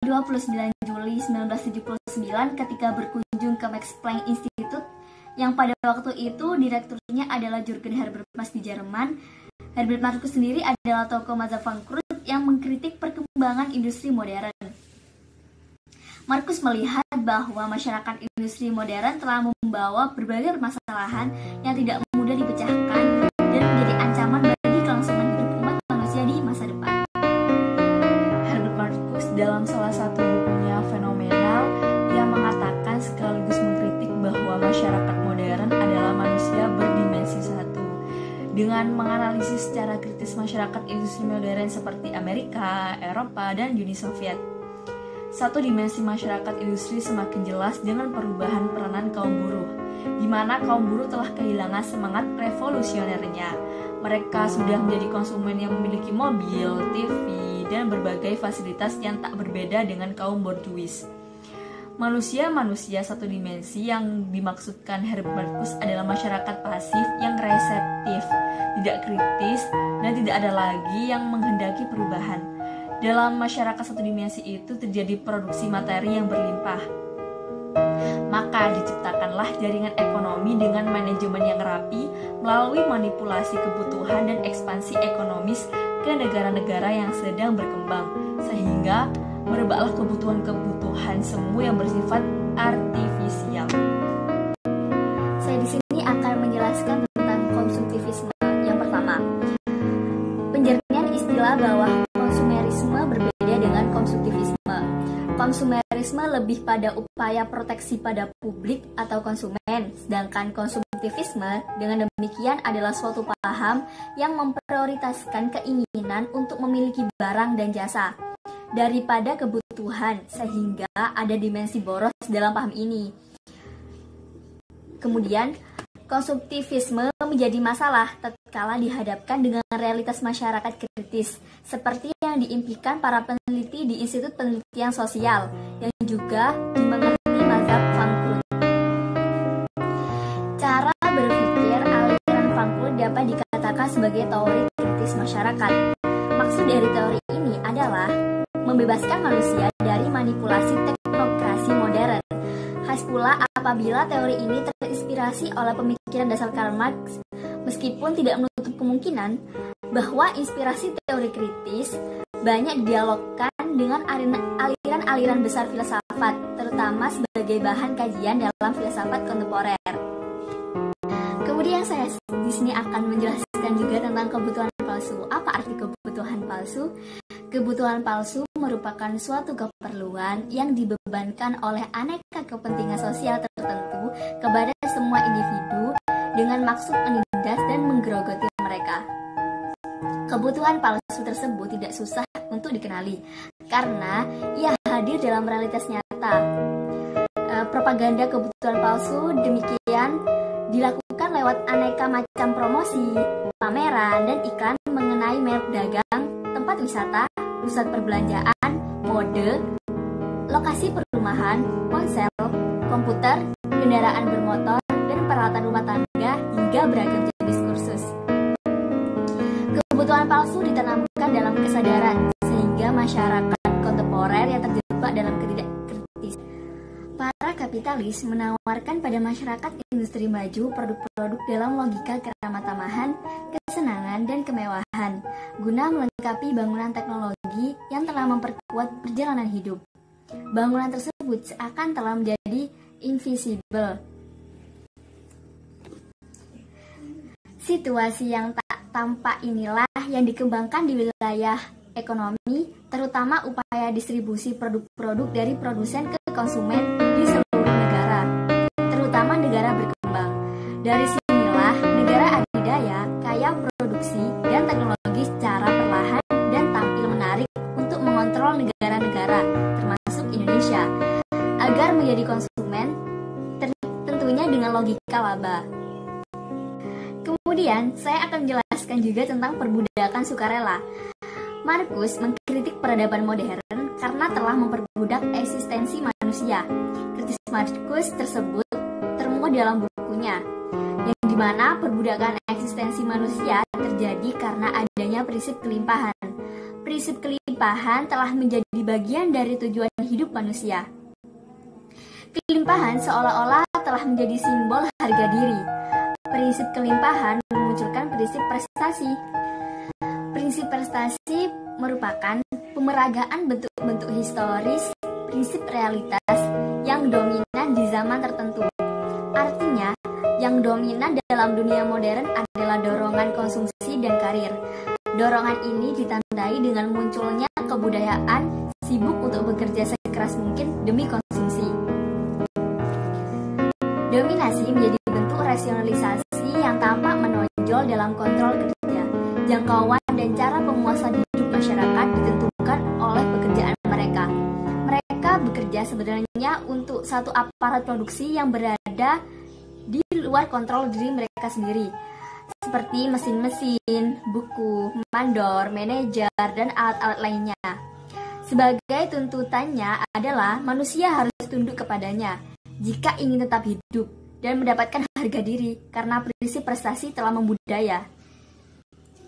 29 Juli 1979 ketika berkunjung ke Max Planck Institute yang pada waktu itu direkturnya adalah Jürgen Habermas di Jerman. Herbert Marcuse sendiri adalah tokoh mazhab Frankfurt yang mengkritik perkembangan industri modern. Marcuse melihat bahwa masyarakat industri modern telah membawa berbagai permasalahan yang tidak mudah dipecahkan dan menjadi ancaman bagi kelangsungan hidup umat manusia di masa depan. Herbert Marcuse dalam salah satu bukunya Fenomenal yang mengatakan sekaligus mengkritik bahwa masyarakat modern adalah manusia berdimensi satu. Dengan menganalisis secara kritis masyarakat industri modern seperti Amerika, Eropa, dan Uni Soviet. Satu dimensi masyarakat industri semakin jelas dengan perubahan peranan kaum buruh, di mana kaum buruh telah kehilangan semangat revolusionernya. Mereka sudah menjadi konsumen yang memiliki mobil, TV, dan berbagai fasilitas yang tak berbeda dengan kaum borjuis. Manusia satu dimensi yang dimaksudkan Herbert Marcuse adalah masyarakat pasif yang reseptif, tidak kritis, dan tidak ada lagi yang menghendaki perubahan. Dalam masyarakat satu dimensi itu terjadi produksi materi yang berlimpah. Maka diciptakanlah jaringan ekonomi dengan manajemen yang rapi melalui manipulasi kebutuhan dan ekspansi ekonomis ke negara-negara yang sedang berkembang, sehingga merebaklah kebutuhan-kebutuhan semu yang bersifat artifisial. Saya di sini akan menjelaskan tentang konsumtivisme. Yang pertama, penjernihan istilah bahwa konsumerisme berbeda dengan konsumtivisme. Konsumerisme lebih pada upaya proteksi pada publik atau konsumen, sedangkan konsumtivisme dengan demikian adalah suatu paham yang memprioritaskan keinginan untuk memiliki barang dan jasa daripada kebutuhan, sehingga ada dimensi boros dalam paham ini. Kemudian, konsumtivisme menjadi masalah tatkala dihadapkan dengan realitas masyarakat kritis, seperti yang diimpikan para peneliti di Institut Penelitian Sosial, yang juga dimengerti mazhab Frankfurt. Cara berpikir aliran Frankfurt dapat dikatakan sebagai teori kritis masyarakat. Maksud dari teori ini adalah membebaskan manusia dari manipulasi teknokrasi modern. Khas pula apabila teori ini terinspirasi oleh pemikiran dasar Karl Marx, meskipun tidak menutup kemungkinan bahwa inspirasi teori kritis banyak didialogkan dengan aliran-aliran besar filsafat, terutama sebagai bahan kajian dalam filsafat kontemporer. Kemudian saya di sini akan menjelaskan juga tentang kebutuhan palsu. Apa arti kebutuhan palsu? Kebutuhan palsu merupakan suatu keperluan yang dibebankan oleh aneka kepentingan sosial tertentu kepada semua individu dengan maksud menindas dan menggerogoti mereka. Kebutuhan palsu tersebut tidak susah untuk dikenali karena ia hadir dalam realitas nyata. Propaganda kebutuhan palsu demikian dilakukan lewat aneka macam promosi, pameran, dan iklan mengenai merek dagang, tempat wisata, pusat perbelanjaan, mode, lokasi perumahan, ponsel, komputer, kendaraan bermotor, dan peralatan rumah tangga hingga beragam jenis kursus. Kebutuhan palsu ditanamkan dalam kesadaran sehingga masyarakat kontemporer yang terjebak dalam ketidakkritis. Para kapitalis menawarkan pada masyarakat industri maju produk-produk dalam logika keramatamahan, kesenangan, dan kemewahan guna melengkapi bangunan teknologi yang telah memperkuat perjalanan hidup. Bangunan tersebut seakan telah menjadi invisible. Situasi yang tak tampak inilah yang dikembangkan di wilayah ekonomi, terutama upaya distribusi produk-produk dari produsen ke konsumen di seluruh negara, terutama negara berkembang. Dari sinilah negara adidaya kaya produksi dan teknologi secara perlahan dan tampil menarik untuk mengontrol negara-negara, termasuk Indonesia, agar menjadi konsumen, tentunya dengan logika laba. Kemudian, saya akan menjelaskan juga tentang perbudakan sukarela. Marcuse mengkritik peradaban modern karena telah memperbudak eksistensi manusia. Kritik Marcuse tersebut termuat dalam bukunya, yang dimana perbudakan eksistensi manusia terjadi karena adanya prinsip kelimpahan. Prinsip kelimpahan telah menjadi bagian dari tujuan hidup manusia. Kelimpahan seolah-olah telah menjadi simbol harga diri. Prinsip kelimpahan memunculkan prinsip prestasi. Prinsip prestasi merupakan pemeragaan bentuk-bentuk historis, prinsip realitas yang dominan di zaman tertentu. Artinya, yang dominan dalam dunia modern adalah dorongan konsumsi dan karir. Dorongan ini ditandai dengan munculnya kebudayaan sibuk untuk bekerja sekeras mungkin demi konsumsi. Dominasi menjadi bentuk rasionalisasi yang tampak menonjol dalam kontrol kerja. Jangkauan dan cara pemuasan hidup masyarakat ditentukan oleh pekerjaan mereka. Mereka bekerja sebenarnya untuk satu aparat produksi yang berada di luar kontrol diri mereka sendiri, seperti mesin-mesin, buku, mandor, manajer, dan alat-alat lainnya. Sebagai tuntutannya adalah manusia harus tunduk kepadanya jika ingin tetap hidup dan mendapatkan harga diri karena prinsip prestasi telah membudaya.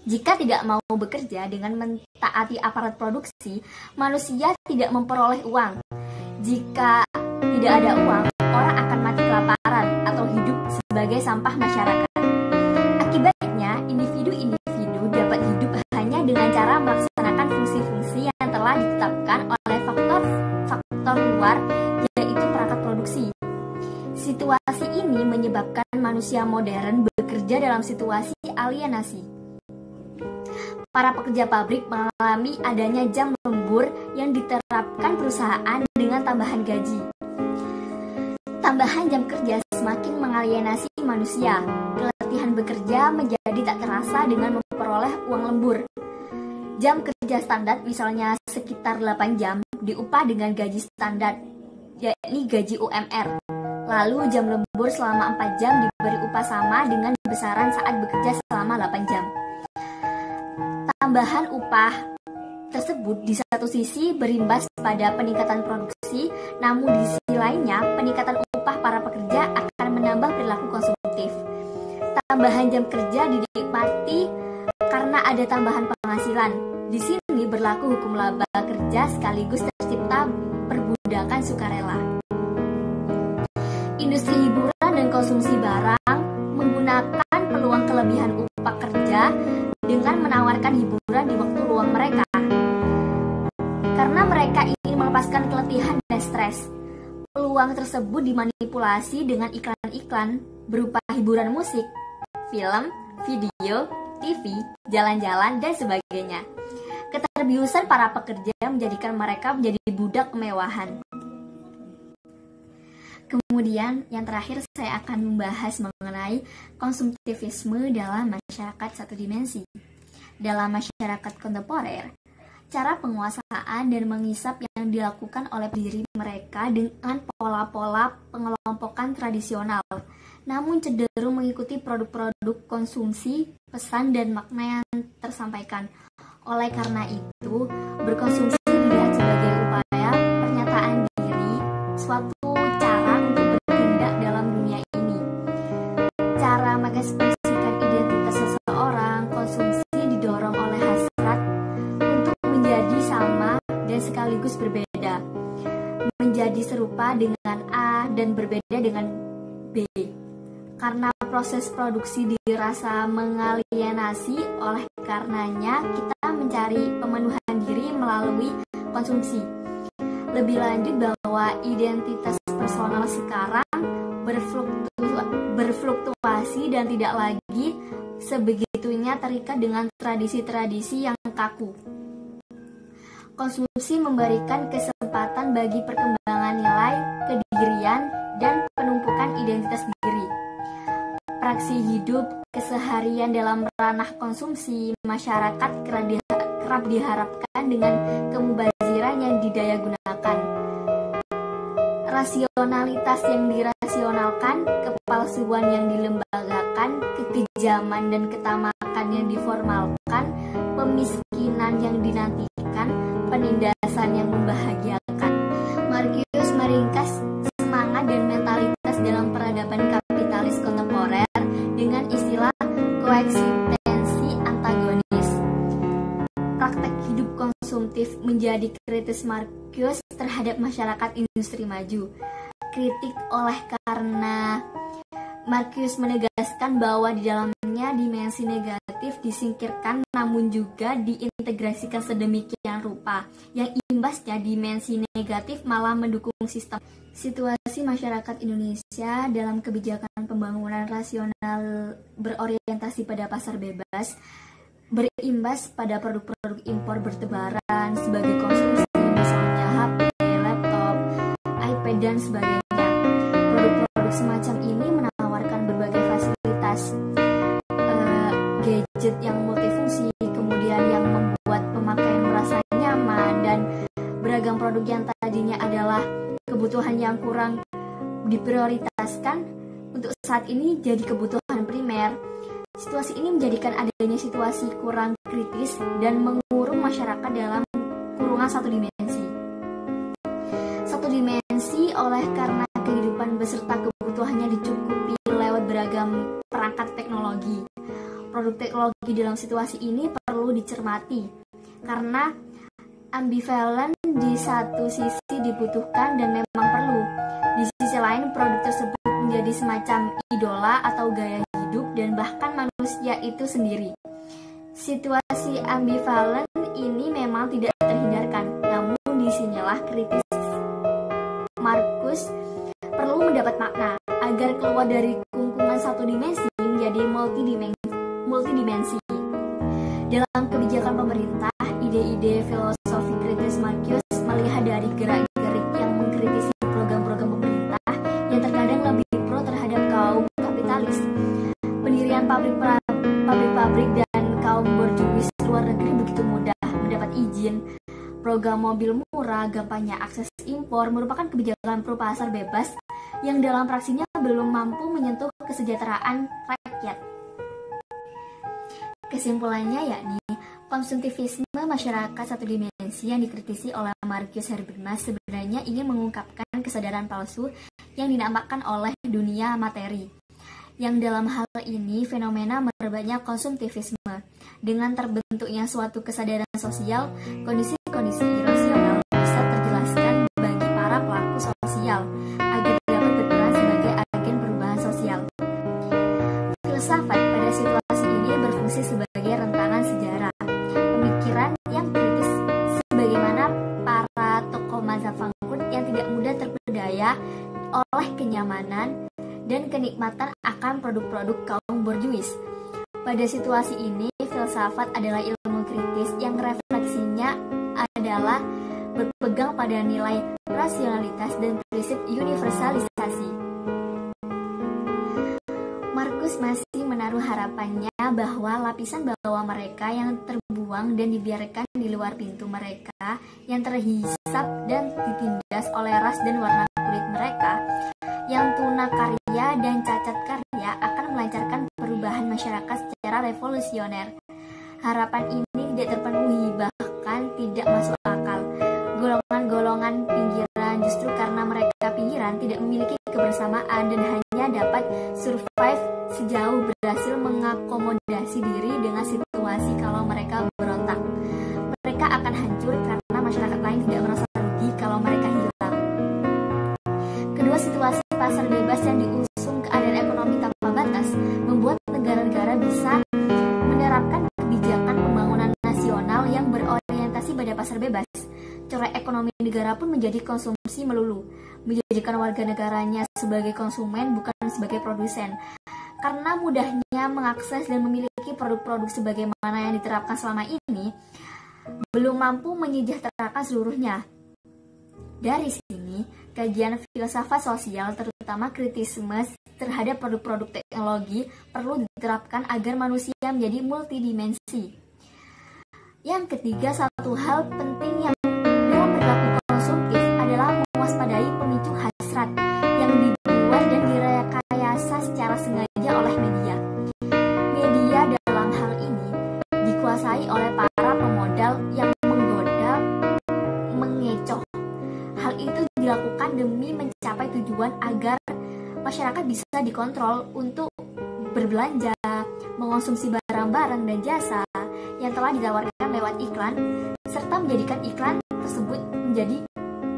Jika tidak mau bekerja dengan mentaati aparat produksi, manusia tidak memperoleh uang. Jika tidak ada uang, orang akan mati kelaparan atau hidup sebagai sampah masyarakat. Akibatnya, individu-individu dapat hidup hanya dengan cara melaksanakan fungsi-fungsi yang telah ditetapkan oleh faktor luar, yaitu perangkat produksi. Situasi ini menyebabkan manusia modern bekerja dalam situasi alienasi. Para pekerja pabrik mengalami adanya jam lembur yang diterapkan perusahaan dengan tambahan gaji. Tambahan jam kerja semakin mengalienasi manusia. Keletihan bekerja menjadi tak terasa dengan memperoleh uang lembur. Jam kerja standar misalnya sekitar 8 jam diupah dengan gaji standar, yakni gaji UMR. Lalu jam lembur selama 4 jam diberi upah sama dengan besaran saat bekerja selama 8 jam. Tambahan upah tersebut di satu sisi berimbas pada peningkatan produksi, namun di sisi lainnya peningkatan upah para pekerja akan menambah perilaku konsumtif. Tambahan jam kerja dinikmati karena ada tambahan penghasilan. Di sini berlaku hukum laba kerja sekaligus tercipta perbudakan sukarela. Industri hiburan dan konsumsi barang menggunakan peluang kelebihan upah kerja dengan menawarkan hiburan di waktu luang mereka. Karena mereka ingin melepaskan keletihan dan stres, peluang tersebut dimanipulasi dengan iklan-iklan berupa hiburan musik, film, video, TV, jalan-jalan, dan sebagainya. Keterbiusan para pekerja menjadikan mereka menjadi budak kemewahan. Kemudian yang terakhir saya akan membahas mengenai konsumtivisme dalam masyarakat satu dimensi. Dalam masyarakat kontemporer, cara penguasaan dan mengisap yang dilakukan oleh diri mereka dengan pola-pola pengelompokan tradisional, namun cenderung mengikuti produk-produk konsumsi, pesan dan makna yang tersampaikan. Oleh karena itu, berkonsumsi dilihat sebagai upaya pernyataan diri, suatu cara untuk bertindak dalam dunia ini. Cara mengekspresikan identitas seseorang, konsumsi didorong oleh hasrat untuk menjadi sama dan sekaligus berbeda, menjadi serupa dengan A dan berbeda dengan B. Karena proses produksi dirasa mengalienasi, oleh karenanya kita mencari pemenuhan diri melalui konsumsi. Lebih lanjut bahwa identitas personal sekarang berfluktuasi dan tidak lagi sebegitunya terikat dengan tradisi-tradisi yang kaku. Konsumsi memberikan kesempatan bagi perkembangan nilai, kedirian, dan penumpukan identitas diri. Praksi hidup keseharian dalam ranah konsumsi masyarakat kerap diharapkan dengan kemubaziran yang didayagunakan. Rasionalitas yang dirasionalkan, kepalsuan yang dilembagakan, kekejaman dan ketamakan yang diformalkan, pemiskinan yang dinantikan, penindasan yang membahagiakan. Marcuse meringkas semangat dan mentalitas dalam peradaban kapitalis kontemporer dengan istilah koeksistensi antagonis. Praktek hidup menjadi kritis Marcuse terhadap masyarakat industri maju. Kritik oleh karena Marcuse menegaskan bahwa di dalamnya dimensi negatif disingkirkan namun juga diintegrasikan sedemikian rupa yang imbasnya dimensi negatif malah mendukung sistem. Situasi masyarakat Indonesia dalam kebijakan pembangunan rasional berorientasi pada pasar bebas berimbas pada produk-produk impor bertebaran sebagai konsumsi, misalnya HP, laptop, iPad, dan sebagainya. Produk-produk semacam ini menawarkan berbagai fasilitas gadget yang multifungsi, kemudian yang membuat pemakaian merasa nyaman, dan beragam produk yang tadinya adalah kebutuhan yang kurang diprioritaskan untuk saat ini jadi kebutuhan primer. Situasi ini menjadikan adanya situasi kurang kritis dan mengurung masyarakat dalam kurungan satu dimensi. Satu dimensi oleh karena kehidupan beserta kebutuhannya dicukupi lewat beragam perangkat teknologi. Produk teknologi dalam situasi ini perlu dicermati karena ambivalen di satu sisi dibutuhkan dan memang perlu. Di sisi lain produk tersebut menjadi semacam idola atau gaya hidup dan bahkan manusia itu sendiri. Situasi ambivalen ini memang tidak terhindarkan, namun disinilah kritis Marcuse perlu mendapat makna agar keluar dari kungkungan satu dimensi menjadi multidimensi. Dalam kebijakan pemerintah, ide-ide filosofi kritis Marcuse melihat dari gerak-gerik yang mengkritisi program-program pemerintah yang terkadang lebih pro terhadap kaum kapitalis. Pendirian pabrik-pabrik dan kaum borjuis luar negeri begitu mudah mendapat izin. Program mobil murah, gampangnya akses impor merupakan kebijakan pro pasar bebas yang dalam praksinya belum mampu menyentuh kesejahteraan rakyat. Kesimpulannya yakni konsumtivisme masyarakat satu dimensi yang dikritisi oleh Marcuse Habermas sebenarnya ingin mengungkapkan kesadaran palsu yang dinamakan oleh dunia materi. Yang dalam hal ini fenomena merebaknya konsumtivisme. Dengan terbentuknya suatu kesadaran sosial, kondisi-kondisi irasional bisa terjelaskan bagi para pelaku sosial agar dapat berperan sebagai agen perubahan sosial. Filsafat pada situasi ini berfungsi sebagai rentangan sejarah, pemikiran yang kritis sebagaimana para tokoh mazhab Frankfurt yang tidak mudah terpedaya oleh kenyamanan dan kenikmatan akan produk-produk kaum borjuis. Pada situasi ini, filsafat adalah ilmu kritis yang refleksinya adalah berpegang pada nilai rasionalitas dan prinsip universalisasi. Marcuse masih menaruh harapannya bahwa lapisan bawah mereka yang terbuang dan dibiarkan di luar pintu mereka yang terhisap dan ditindas oleh ras dan warna kulit mereka yang tuna karya dan cacat karya akan melancarkan perubahan masyarakat secara revolusioner. Harapan ini tidak terpenuhi, bahkan tidak masuk akal. Golongan-golongan pinggiran justru karena mereka pinggiran tidak memiliki kebersamaan dan hanya dapat survive sejauh berhasil mengakomodasi diri dengan situasi kalau mereka berontak. Mereka akan hancur karena masyarakat lain tidak merasa rugi kalau mereka hilang. Kedua situasi pasar bebas yang diusung keadaan ekonomi tanpa batas membuat negara-negara bisa menerapkan kebijakan pembangunan nasional yang berorientasi pada pasar bebas. Corak ekonomi negara pun menjadi konsumsi melulu, menjadikan warga negaranya sebagai konsumen bukan sebagai produsen. Karena mudahnya mengakses dan memiliki produk-produk sebagaimana yang diterapkan selama ini, belum mampu menyejahterakan seluruhnya. Dari sini, kajian filsafat sosial, terutama kritisisme terhadap produk-produk teknologi, perlu diterapkan agar manusia menjadi multidimensi. Yang ketiga, satu hal penting yang dalam perilaku konsumtif adalah mewaspadai pemicu hasrat yang dibuat dan direkayasa secara sengaja oleh media. Media dalam hal ini dikuasai oleh para pemodal yang menggoda, mengecoh. Hal itu dilakukan demi mencapai tujuan agar masyarakat bisa dikontrol untuk berbelanja, mengonsumsi barang-barang dan jasa, yang telah ditawarkan lewat iklan, serta menjadikan iklan tersebut menjadi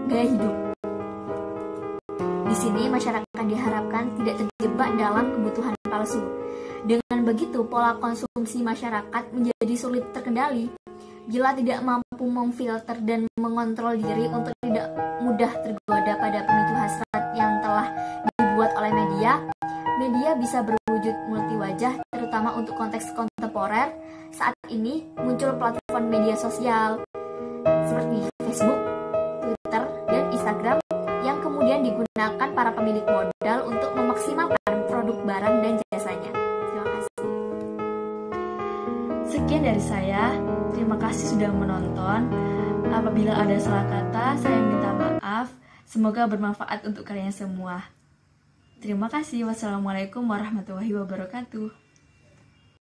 gaya hidup. Di sini masyarakat diharapkan tidak terjebak dalam kebutuhan palsu. Dengan begitu, pola konsumsi masyarakat menjadi sulit terkendali. Bila tidak mampu memfilter dan mengontrol diri untuk tidak mudah tergoda pada pemicu hasrat yang telah dibuat oleh media, media bisa berwujud multiwajah, terutama untuk konteks kontemporer. Saat ini muncul platform media sosial seperti Facebook, Twitter, dan Instagram yang kemudian digunakan para pemilik modal untuk memaksimalkan produk barang dan jasanya. Terima kasih. Sekian dari saya. Terima kasih sudah menonton. Apabila ada salah kata, saya minta maaf. Semoga bermanfaat untuk kalian semua. Terima kasih. Wassalamualaikum warahmatullahi wabarakatuh.